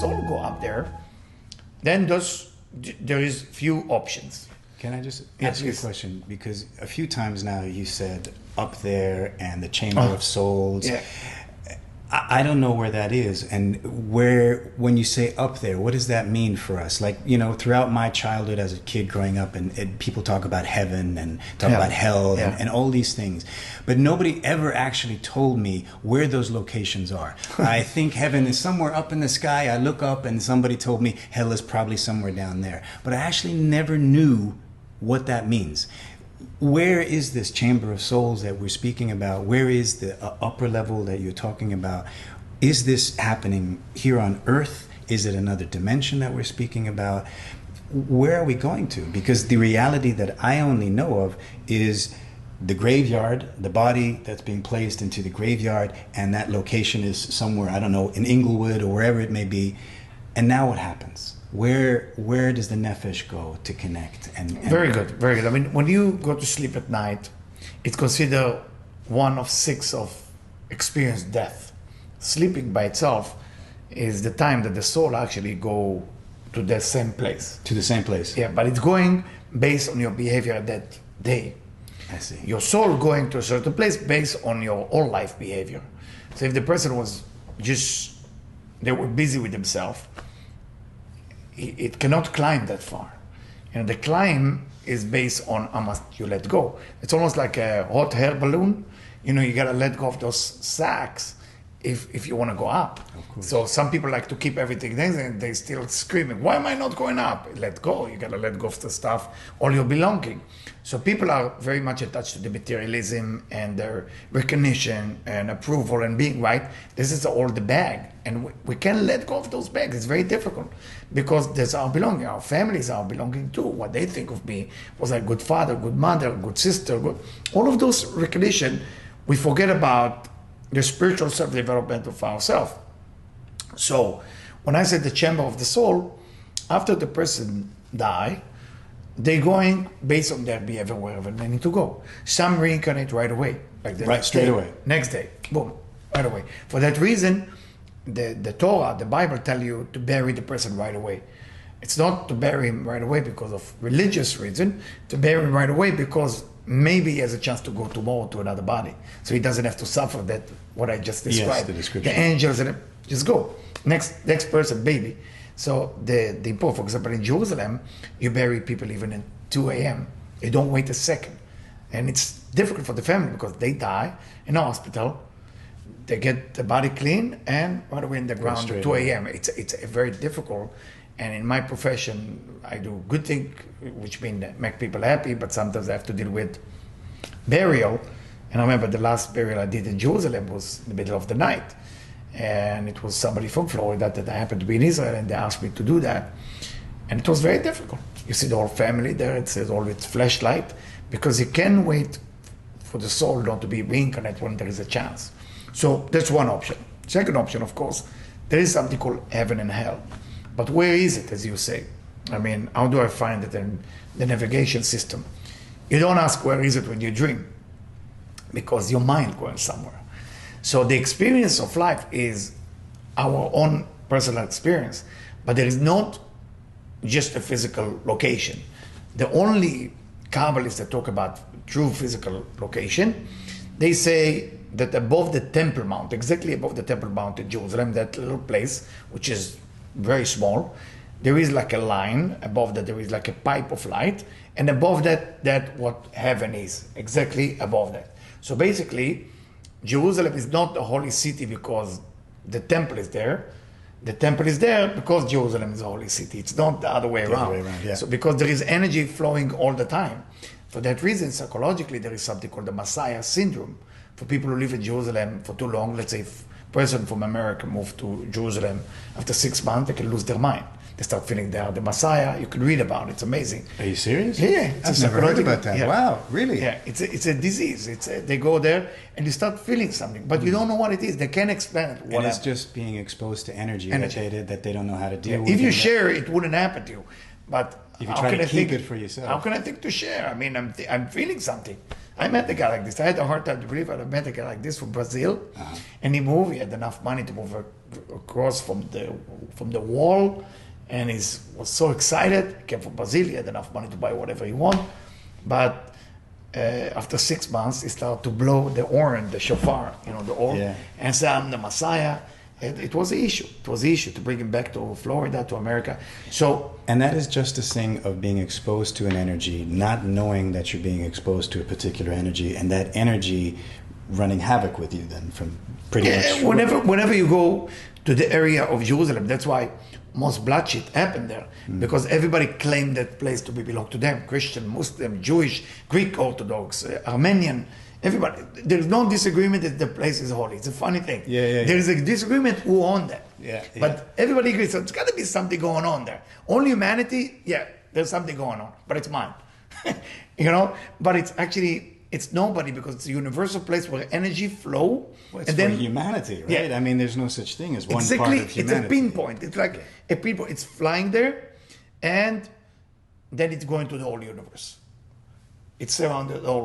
soul go up there, then there is few options. Can I just Yes, ask you a please. question? Because a few times now you said up there and the chamber of souls. Yeah. I don't know where that is, and when you say up there, what does that mean for us? Like, throughout my childhood as a kid growing up, and people talk about heaven and talk Yeah. about hell Yeah. and all these things, but nobody ever actually told me where those locations are. I think heaven is somewhere up in the sky. I look up and somebody told me hell is probably somewhere down there, but I actually never knew what that means. Where is this chamber of souls that we're speaking about? Where is the upper level that you're talking about? Is this happening here on earth? Is it another dimension that we're speaking about? Where are we going to? Because the reality that I only know of is the graveyard, the body that's being placed into the graveyard, and that location is somewhere, I don't know, in Inglewood or wherever it may be. And now what happens? Where does the nefesh go to connect? And Very good, very good. I mean, when you go to sleep at night, it's considered one of 6 of experienced death. Sleeping by itself is the time that the soul actually go to the same place. to the same place. Yeah, but it's going based on your behavior that day. I see. Your soul going to a certain place based on your whole life behavior. So if the person was they were busy with themselves, it cannot climb that far. The climb is based on how much you let go. It's almost like a hot air balloon. You gotta let go of those sacks if you want to go up. Of course. So some people like to keep everything there and they still screaming, why am I not going up? Let go. You gotta let go of the stuff, all your belonging. So people are very much attached to the materialism and their recognition and approval and being right. This is all the bag. And we can't let go of those bags. It's very difficult because there's our belonging. Our families are belonging too. What they think of me was a good father, good mother, good sister, all of those recognition. We forget about the spiritual self-development of ourselves. So when I said the chamber of the soul, after the person die, they're going based on their behavior wherever they need to go. Some reincarnate right away, like the Right, next straight day, away. next day, boom, right away. For that reason, the Torah, the Bible, tell you to bury the person right away. It's not to bury him right away because of religious reason. To bury him right away because maybe he has a chance to go tomorrow to another body, so he doesn't have to suffer that what I just described. Yes, the description. The angels and just go next person, baby. So the important, for example, in Jerusalem, you bury people even at 2 a.m. You don't wait a second, and it's difficult for the family because they die in a hospital. They get the body clean and right away in the ground at 2 a.m. It's very difficult. And in my profession, I do good thing, which means make people happy, but sometimes I have to deal with burial. And I remember the last burial I did in Jerusalem was in the middle of the night. And it was somebody from Florida that I happened to be in Israel, and they asked me to do that. And it was very difficult. You see the whole family there, it says all with flashlight, because you can wait for the soul not to be reincarnated when there is a chance. So that's one option. Second option, of course, there is something called heaven and hell. But where is it, as you say? I mean, how do I find it in the navigation system? You don't ask where is it when you dream, because your mind going somewhere. So the experience of life is our own personal experience, but there is not just a physical location. The only Kabbalists that talk about true physical location, they say that above the Temple Mount, exactly above the Temple Mount in Jerusalem, that little place, which is very small, there is like a line. Above that there is like a pipe of light, and above that what heaven is, exactly above that. So basically Jerusalem is not a holy city because the temple is there. The temple is there because Jerusalem is a holy city. It's not the other way around. Yeah. So because there is energy flowing all the time. For that reason, psychologically, there is something called the Messiah syndrome. For people who live in Jerusalem for too long, let's say if a person from America moved to Jerusalem, after 6 months, they can lose their mind. They start feeling they are the Messiah. You can read about it. It's amazing. Are you serious? Yeah. I've never heard about that. Yeah. Wow, really? Yeah, it's a disease. They go there and you start feeling something, but you don't know what it is. They can't explain it. And it's just being exposed to energy. That they don't know how to deal with. If you share it, wouldn't happen to you. But If you try to keep it for yourself. How can I think to share? I mean, I'm feeling something. I met a guy like this. I had a hard time to believe it. I met a guy like this from Brazil, and he moved. He had enough money to move across from the wall, and he was so excited. He came from Brazil. He had enough money to buy whatever he wanted, but after 6 months, he started to blow the horn, the shofar, the horn, and say, "I'm the Messiah." It was an issue. It was an issue to bring him back to Florida, to America. And that is just a thing of being exposed to an energy, not knowing that you're being exposed to a particular energy, and that energy running havoc with you then from pretty much... Whenever you go to the area of Jerusalem, that's why most bloodshed happened there, because everybody claimed that place to belong to them. Christian, Muslim, Jewish, Greek Orthodox, Armenian, everybody. There's no disagreement that the place is holy. It's a funny thing. There's a disagreement who owned that. But everybody agrees, so it's got to be something going on there. Only humanity, there's something going on, but it's mine. But it's actually, it's nobody, because it's a universal place where energy flow. Well, it's for humanity, right? I mean, there's no such thing as one part of humanity. It's a pinpoint. It's like a pinpoint. It's flying there, and then it's going to the whole universe. It's surrounded all